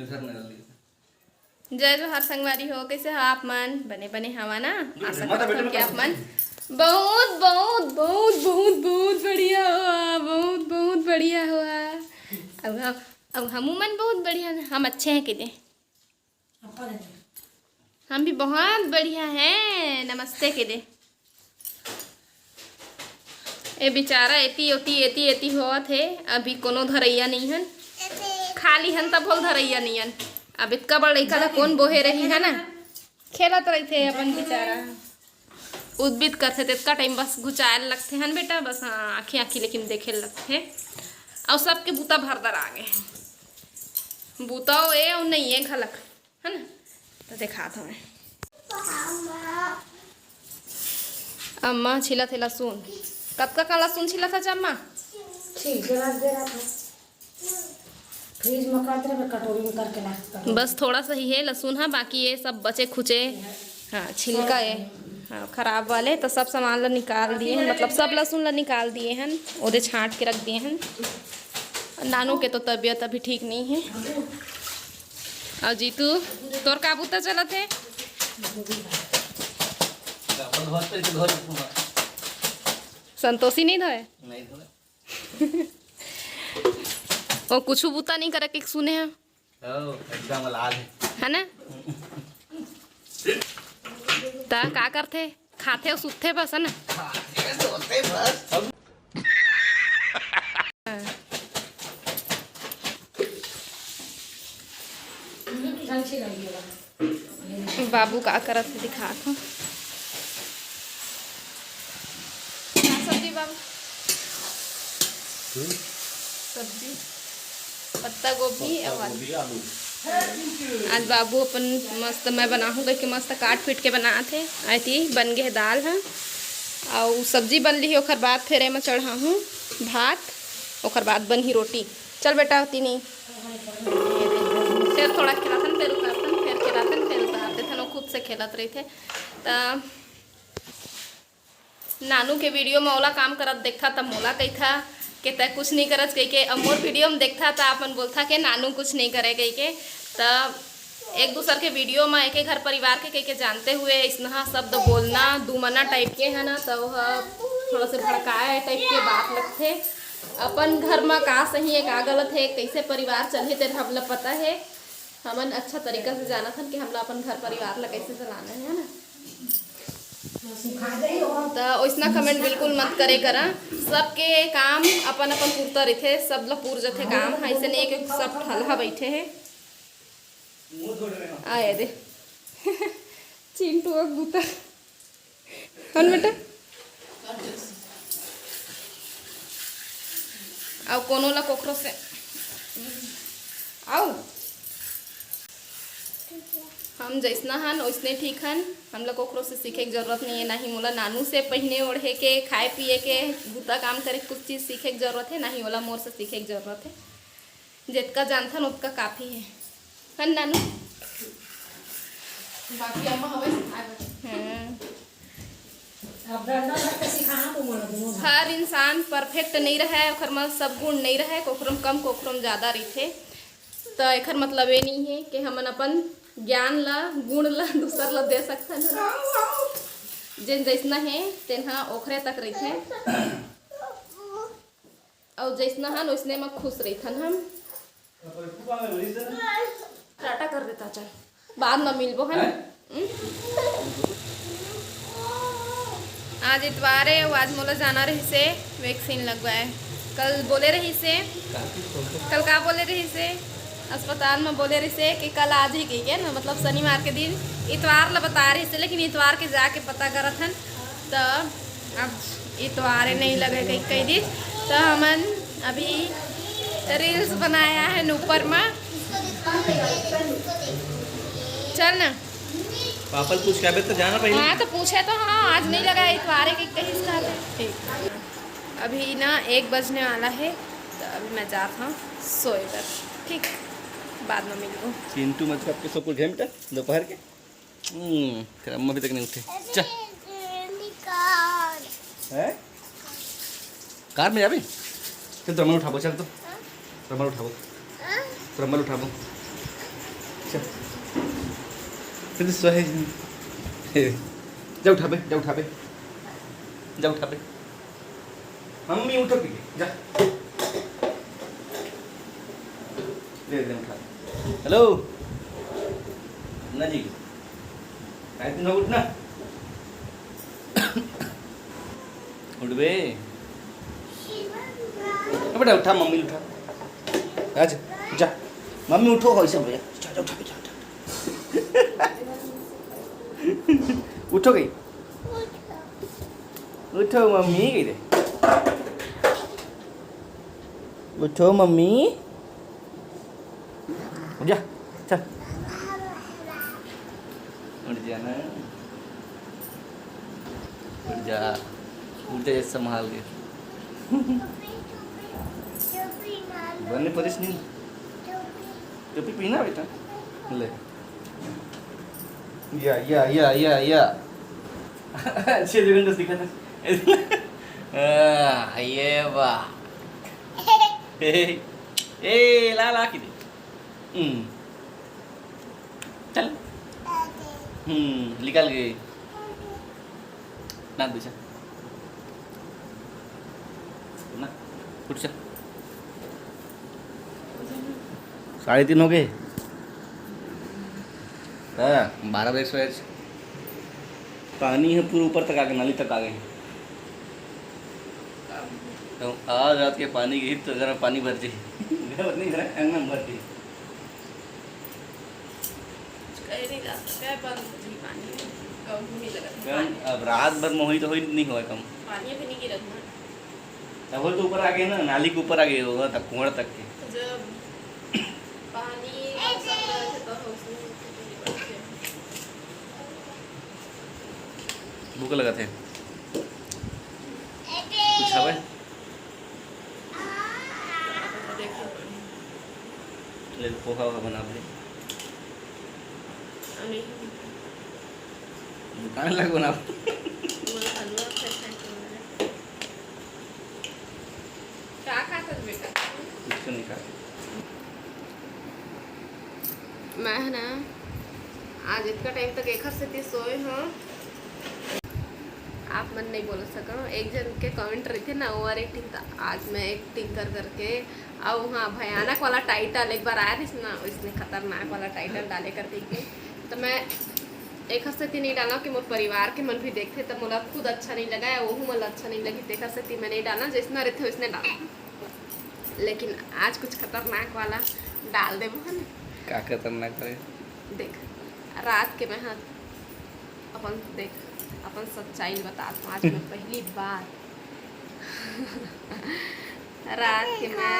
जय जोहार संगवारी हो, कैसे हो आप मन? बने बने हवा ना? आशा करता हूं कि आप मन बहुत बहुत बहुत बहुत बहुत बढ़िया हुआ, बहुत बहुत बढ़िया हुआ। अब हम मन बहुत बढ़िया, हम अच्छे हैं कितने, हम भी बहुत बढ़िया हैं। नमस्ते के दे ए बेचारा एती ओती एती एती हुआ थे, अभी कोनो धरैया नहीं हन, खाली हन तब होल धरैया नहीं हन। अब इतना बड़ा लड़का था कौन बोहे रही है ना, खेलत रही थे अपन बेचारा, उद्बित करते थे इतना टाइम बस घुचायल लगते हैं बेटा, बस हाँ आँखी आँखी लेकिन देखे लगते हैं। और सबके बूता भरदर आ गए, बूता ये और नहीं है घलक है ना, तो देखा था मैं। अम्मा छिला थे लहसुन, कब का लहसुन छिला था अम्मा? ठीक है, दे रहा था फ्रिज में, कर दे कटोरी में करके ला। बस थोड़ा सा ही है लहसुन, हाँ बाकी ये सब बचे खुचे, हाँ छिलका है हाँ खराब वाले, तो सब सामान ला निकाल दिए हैं, मतलब सब लहसुन ला निकाल दिए हैं, उधर छांट के रख दिए हैं। नानू के तो तबीयत अभी ठीक नहीं है। और जीतू तोर का बूता चला थे? संतोषी नहीं धोए वो कुछ बूता नहीं करे के सुने हैं एकदम लाल है ना। ता का करते, खाते और सुते बस है ना। बाबू का करत है दिखा था, सब्जी बाबू सब्जी पत्ता गोभी और आलू। आज बाबू अपन मस्त मैं बनाऊँ कि मस्त काट पीट के बना थे, आई थी बन गए दाल है और सब्जी बन ली, ओकर बाद फिर मैं चढ़ा हूँ भात, ओकर बाद बन ही रोटी। चल बेटा होती नहीं, फिर थोड़ा खिलाथन फिर उतारतन, फिर खिलाथन फिर उतारते थे, खुद से खेलत रहे थे। तो नानू के वीडियो में ओला काम करत देखा तब मोला कही था कि तय कुछ नहीं करत कही के, अब मोर वीडियो में देखता था अपन बोलता कि नानू कुछ नहीं करे कही के। तब एक दूसर के वीडियो में एक घर परिवार के कही के जानते हुए इसना शब्द बोलना दुमना टाइप के है ना, तो वह थोड़ा से भड़काए टाइप के बात लगते। अपन घर में का सही है का गलत है, कैसे परिवार चले तेरे हमला पता है, हमन अच्छा तरीका से जाना था कि हमला अपन घर परिवार ला कैसे चलाना है ना। तो वैसना कमेंट बिल्कुल मत करे करा, सबके काम अपन अपन पूरता रहते, सब लोग पूर जाते काम, ऐसे नहीं कि सब ठलहा बैठे हैं। आए दे चिंटू बूता कौन बेटा, आओ कोनो ला कोखरो से आओ, हम जैसना हन वैसने ठीक हन, हम लोग कोखरो से सीखे की जरूरत नहीं है, ना ही मोला नानू से पहने ओढ़े के खाए पिए के बूता काम करे कुछ चीज़ सीखे की जरूरत है, ना ही मोला मोर से सीखे की जरूरत है। जितना जानथन उतना काफ़ी है हन नानू, बाकी अम्मा हवे हर इंसान परफेक्ट नहीं रहे, ओखर में सब गुण नहीं रहे, कोखरम कम कोखरम ज़्यादा रही। तो एक मतलब ये नहीं है कि हमन अपन ज्ञान ला गुण ला दूसर ला दे सकते हैं, जिन जैसना है तेना ओखरे तक रही, और जैसना हन वैसने में खुश रही हम। टाटा कर देता चल, बाद में मिलबो है। आज इतवार है, आज मोला जाना रही से वैक्सीन लगवाए, कल बोले रही से, कल का बोले रही से अस्पताल में बोले रही से कि कल आज ही गई है ना, मतलब शनिवार के दिन, इतवार ला बता रही से, लेकिन इतवार के जाके पता करत हन, तो अब इतवार नहीं लगे कई दिन। तो हमन अभी रील्स बनाया है ऊपर में, चल ना पापा पूछ क्या तो जाना पहले। हाँ तो पूछे तो हाँ आज नहीं लगा इतवार के कहीं ठीक। अभी ना 1 बजने वाला है, तो अभी मैं जाता हूँ सोए कर, ठीक बाद में मिलूँ। चिंटू मत आपके सब कुछ घंटा दोपहर के, फिर अम्मा अभी तक नहीं उठे। चल है कार में जाबे, चल तो उठाबो, चल तो रमल उठाबो, रमल उठाबो, चल फिर सोए जा उठा बे जा उठा बे जा उठा बे मम्मी उठो के जा ले ले उठा हेलो ना जी काय तू ना उठ ना उठ बे बेटा उठा मम्मी उठा आज जा मम्मी उठो हो सब जा जा उठा जा उठो गई उठो मम्मी गई रे उठो मम्मी जा चल उठ जा ना उठ जा संभाल के बनने परिस नहीं टोपी पहना बेटा ले या अच्छे जगह दिखा था ये वाह ए ला की दे चल निकाल गए ना दूसरा ना उठ चल 3:30 हो गए 12 बजे सोए पानी है पूरे ऊपर तक आ गए नाली तक आ गए तो आज रात के पानी की तो जरा पानी भर जाए नहीं भरा अंगना भर जाए अब रात भर मोही तो ही नहीं हुआ कम पानी भी नहीं गिरा तब तो ऊपर आ गए ना नाली के ऊपर आ गए होगा तक कुआं तक के जब पानी भूख लगा थे कुछ हवा ले पोहा बना ले दुकान लग बना कुछ नहीं खा मैं है ना आज इतना टाइम तक एक से सोए हाँ आप मन नहीं बोल सको एक जन के कमेंट रही थे ना ओवर एक्टिंग था आज मैं एक्टिंग कर करके अब हाँ भयानक वाला टाइटल एक बार आया थी ना इसने खतरनाक वाला टाइटल डाले कर दी तो मैं एक हफ्ते नहीं डाला कि मोर परिवार के मन भी देखते तब मुझे खुद अच्छा नहीं लगा या वो मतलब अच्छा नहीं लगी देख हफ्ते मैं नहीं डाला जिसना रहते उसने डाला लेकिन आज कुछ खतरनाक वाला डाल दे मोहन क्या खतरनाक करे देख रात के मैं हाँ अपन देख अपन सच्चाई बता दूँ आज मैं पहली बार रात के मैं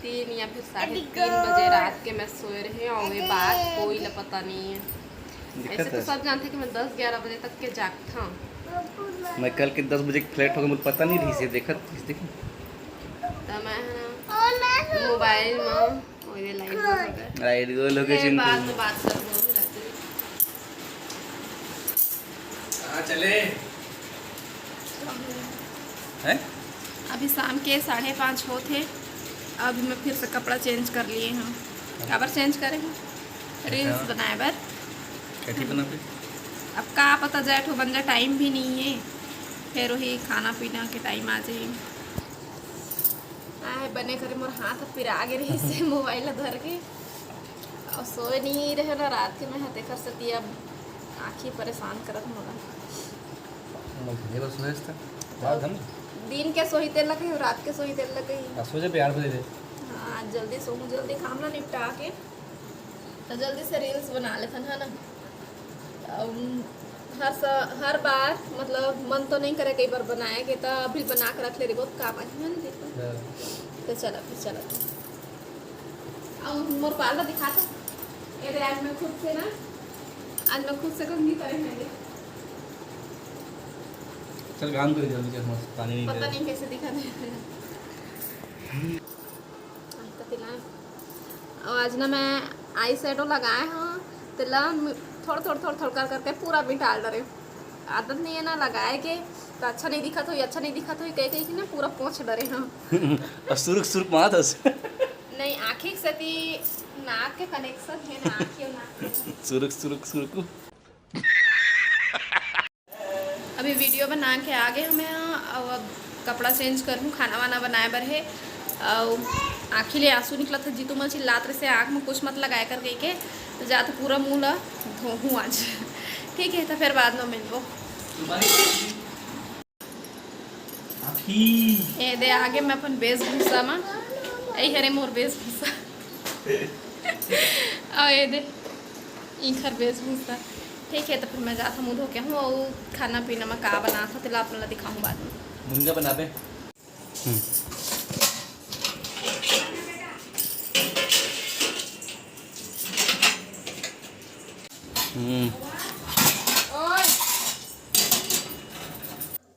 3 या फिर 3:30 बजे रात के मैं सोए रही और ये बात कोई ला पता नहीं है ऐसे तो सब जानते कि मैं 10-11 बजे तक के जागता हूँ मैं कल के 10 बजे फ्लैट हो गया मुझे पता नहीं रही से देखा देखी तो मैं ना मोबाइल में ओए लाइन गो लोकेशन बाद में बात कर दूँ कहाँ चले हैं अभी शाम के 5:30 हो थे अभी मैं फिर से कपड़ा चेंज कर लिए हूँ कपड़ा चेंज करे हैं रील्स बनाए बर कैसी बना पे अब का पता जाए तो बन जाए टाइम भी नहीं है फिर वही खाना पीना के टाइम आ जाए आए बने करे मोर हाथ फिर आगे रही से मोबाइल धर के और सोए नहीं रहे ना रात के मैं हाथे कर सकती अब आँखें परेशान करत मोला दिन के सोही तेल लगे रात के सोही तेल लगे सोचे 8 बजे हाँ जल्दी सोऊं जल्दी खाना निपटा के तो जल्दी से रील्स बना लेते है ना हर बार मतलब मन तो नहीं करे कई बार बनाए के तो अभी बना कर रख ले रही बहुत काम आज मन देखो तो चला फिर चला अब मोर पार्लर दिखाता ये आज मैं खुद से ना आज मैं खुद से कंघी करेंगे चल काम कर जल्दी से मस्त पानी नहीं पता नहीं कैसे दिखा दे और आज ना मैं आई शेडो लगाए हाँ तिला थोड़ा कर करके पूरा मिटा डरे आदत नहीं है ना लगाए के तो अच्छा नहीं दिखा तो अच्छा नहीं दिखा तो कह कि ना पूरा पोंछ डरे हाँ सुरुक मात नहीं आँखें से नाक के कनेक्शन है, नाक के और नाक के। सुरुक सुरुक सुरुक। अभी वीडियो बना के आ गए हमें और अब कपड़ा चेंज करूँ, खाना वाना बनाए बर है। और आँखी ले आंसू निकला था, जीतू मल चिल्लात रहे से आँख में कुछ मत लगाए कर गई के, तो जाते पूरा मुँह ला धोहूँ आज। ठीक है, तो फिर बाद में मिलबो। ये दे आगे मैं अपन वेशभूषा में यही हरे मोर वेशभूषा और ये दे इखर वेशभूषा। ठीक है, तो फिर मैं जाता मुँह धो के हूँ और खाना पीना में का बना था तिला अपना दिखाऊँ बाद में। मुनगा बना बे।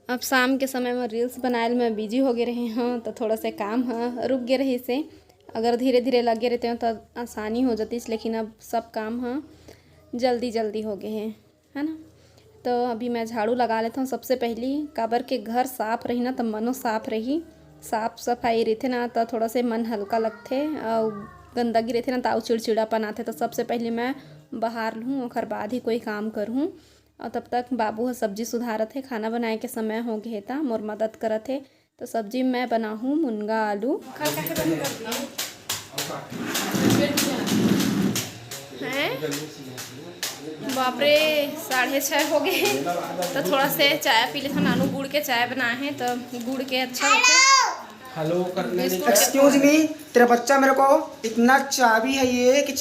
अब शाम के समय में रील्स बनाए में बिजी हो गए रहे हैं, तो थोड़ा से काम है रुक गए रही से। अगर धीरे धीरे लगे रहते हैं तो आसानी हो जाती, लेकिन अब सब काम है जल्दी जल्दी हो गए हैं, है ना। तो अभी मैं झाड़ू लगा लेता हूँ सबसे पहली, काबर के घर साफ रही ना तो मनो साफ रही। साफ सफाई रहते ना तो थोड़ा से मन हल्का लगते, और गंदगी रहते ना तो चिड़चिड़ापन आते। तो सबसे पहले मैं बाहर लूँ और बाद ही कोई काम करूँ। और तब तक बाबू सब्जी सुधारत है, खाना बनाए के समय हो गए था, मोर मदद करत है। तो सब्जी मैं बनाऊँ मुनगा आलू हैं। बाप रे 6:30 हो गए, तो थोड़ा से चाय पी लेते। नानू गुड़ के चाय बनाए हैं, तो गुड़ के अच्छा होते। हेलो करने। एक्सक्यूज मी, तेरा बच्चा मेरे को इतना चाबी है ये कि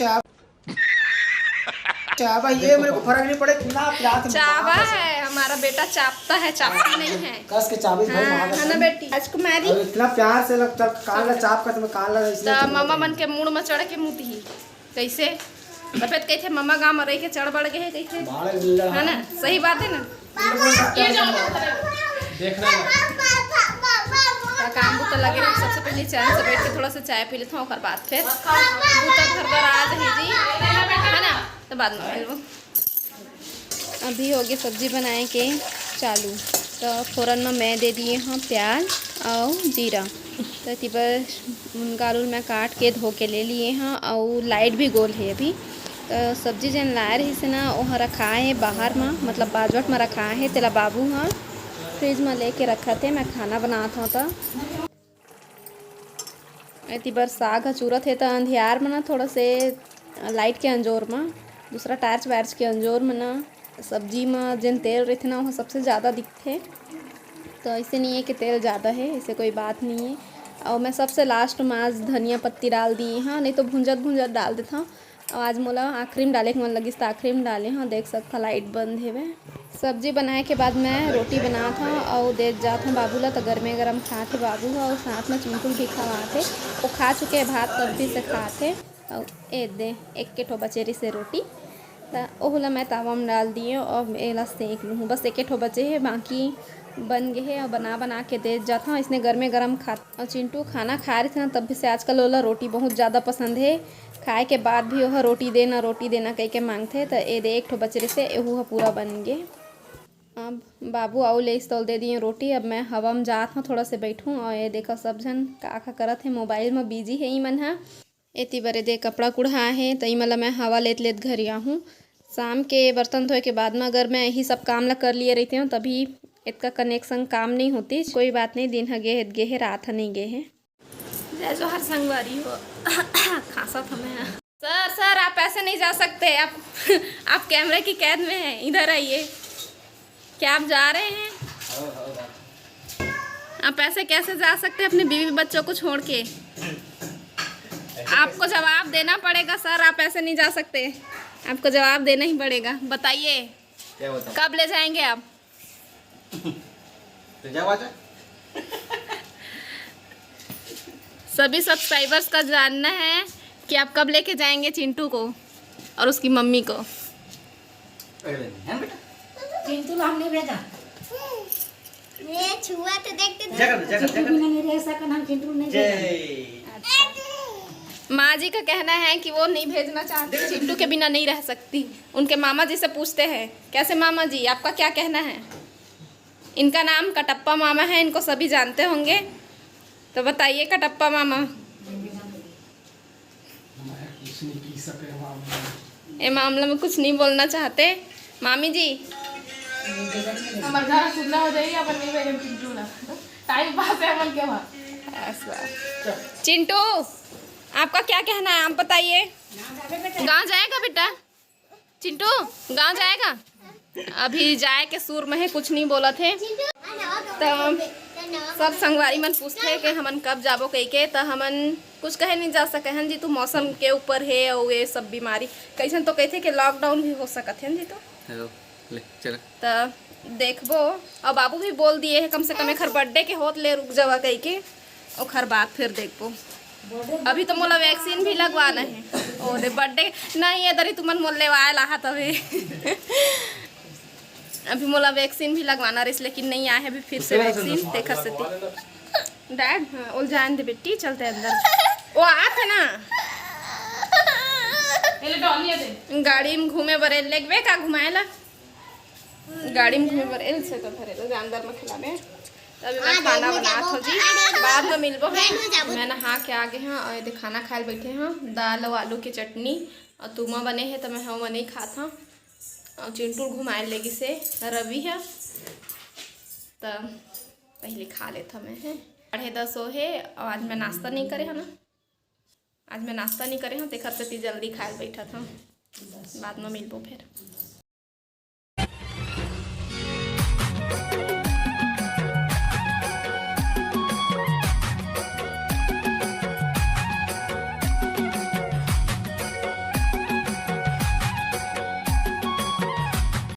चाबा ये मेरे को फर्क नहीं पड़े कितना प्यार चाबा है हमारा बेटा, चापता है, चापती नहीं है। कस के चाबी भाई हाँ, है ना बेटी। आज कुमारी इतना प्यार से लगता कान ला चाप का तुम्हें कान ला इसलिए तो मामा मन के मुड़ में चढ़ के मुती कैसे तबियत कैसे मामा गाँव में रह के चढ़ बढ़ गए है कैसे, है ना। सही बात है ना। देख रहे हैं काम तो लगे रहे। सबसे पहले चाय से बैठ के थोड़ा सा चाय पी लेता हूँ, और बाद फिर घर पर आ रही जी, है ना। तो बाद में मिलूँ। अभी हो गई सब्जी बनाए के चालू, तो फ़ौरन में मैं दे दिए हाँ प्याज और जीरा। तो तिबर मुनगा आलू मैं काट के धो के ले लिए हाँ, और लाइट भी गोल है अभी। तो सब्जी जन लाए रही से ना वह रखा है बाहर में, मतलब बाजवट में रखा है। तेला बाबू हाँ फ्रिज में लेके रखा थे, मैं खाना बनाता हूँ। तो इतनी बार साग चूरत है, तो अंधियार में ना थोड़ा से लाइट के अंजोर में, दूसरा टार्च वार्च के अंजोर में ना सब्जी में जिन तेल रहते ना वो सबसे ज़्यादा दिखते। तो ऐसे नहीं है कि तेल ज़्यादा है, ऐसे कोई बात नहीं है। और मैं सबसे लास्ट में आज धनिया पत्ती डाल दी हाँ, नहीं तो भुंजत भुंजत डाल देता हूँ। और आज मोला आखिरी में डाले के मन लगी तो आखिरी में डाले हाँ। देख सकता लाइट बंद है वे। सब्जी बनाए के बाद मैं रोटी बना था और दे जाता हूँ बाबू ला, तो गर्मे गर्म खाते बाबू और साथ में चिंटू भी खाते। वो खा चुके हैं भात, तब से खाते। और दे एक के ठो बचेरी से रोटी, तो ओहला मैं तावा में डाल दिए और एला सेक लूँ। बस एक ठो बचे है, बाकी बन गए है और बना के दे जाता हूँ। इसने गर्मे गर्म खा। और चिंटू खाना खा रहे थे ना, तब भी से आजकल ओला रोटी बहुत ज़्यादा पसंद है। खाए के बाद भी वह रोटी देना कह के मांगते। तो ये दे एक ठो बचरे से एहू पूरा बन गए। अब बाबू आओ ले तौल दे दिए रोटी। अब मैं हवा में जात हूँ, थोड़ा से बैठूँ। और ये देखो सब जन का करत है, मोबाइल में बिजी है। ई मन हा एती बरे दे कपड़ा कुढ़ा है, तो ई मतलब मैं हवा लेत घर आऊँ। शाम के बर्तन धोए के बाद में अगर मैं यही सब काम ला कर लिए रहती हूँ, तभी इसका कनेक्शन काम नहीं होती। कोई बात नहीं, दिन गे है रात नहीं गे है। जय जोहर संगवारी हो। खासा था मैं। सर आप ऐसे नहीं जा सकते, आप कैमरे की कैद में हैं। इधर आइए। क्या आप जा रहे हैं? आप ऐसे कैसे जा सकते हैं अपने बीवी बच्चों को छोड़ के? आपको जवाब देना पड़ेगा सर, आप ऐसे नहीं जा सकते। आपको जवाब देना ही पड़ेगा। बताइए क्या बताऊं? कब ले जाएंगे आप? तो क्या बात है? सभी सब्सक्राइबर्स का जानना है कि आप कब लेके जाएंगे चिंटू को और उसकी मम्मी को। अगले दिन, है ना बेटा? चिंटू ला हमने भेजा, मैं छुआ तो देखते थे। चिंटू बिना नहीं रह सका, हम चिंटू नहीं भेजा। जय। माँ जी का कहना है कि वो नहीं भेजना चाहती, चिंटू के बिना नहीं रह सकती। उनके मामा जी से पूछते हैं, कैसे मामा जी आपका क्या कहना है? इनका नाम कटप्पा मामा है, इनको सभी जानते होंगे। तो बताइए कटप्पा मामा। ये मामला में कुछ नहीं बोलना चाहते मामी जी। हमारे घर सुनना हो जाएगी अपन नहीं भेजे चिंटू ना टाइम पास है अपन के वहाँ। ऐसा चिंटू आपका क्या कहना है आप बताइए। गाँव जाएगा बेटा चिंटू गाँव जाएगा? अभी जाए के सुर में है कुछ नहीं बोला थे तो सब संगवारी मन पूछते कि हमन कब जाबो कह के तो हमन कुछ कहे नहीं जा सके हैं जी। तो मौसम के ऊपर है और ये सब बीमारी कैसन तो कहते कि लॉकडाउन भी हो सकत है जी। तो हेलो ले चल तो देखबो और बाबू भी बोल दिए है कम से कम एखर बर्थडे के होत ले रुक जावा कह के ओखर बाद फिर देखबो। अभी तो मोला वैक्सीन भी लगवाना है और बर्थडे नहीं इधर ही तुमन मोल लेवाए लाहा तभी अभी मोला वैक्सीन भी लगवाना रही लेकिन नहीं आया है अभी फिर से वैक्सीन देखा से डैड उल जान दे बेटी चलते अंदर वो आते ना पहले डॉलिया दे गाड़ी में घूमे बरे लेगवे का घुमाएला गाड़ी में घूमे बरे से तो भरे तो अंदर में खिलावे अभी मैं खाना बनात हो जी बाद में मिलबो है। मैं नहा के आगे हैं और ये खाना खाए बैठे हैं दाल और आलू की चटनी और तुमा बने हैं तो मैं हम नहीं खाता और चिंटू घुमाए लेगी से रवि है तो पहले खा लेता मैं है 10:30 है और आज मैं नाश्ता नहीं करे है ना आज मैं नाश्ता नहीं करे हूँ तो घर से जल्दी खाए बैठा था बाद में मिलबो फिर।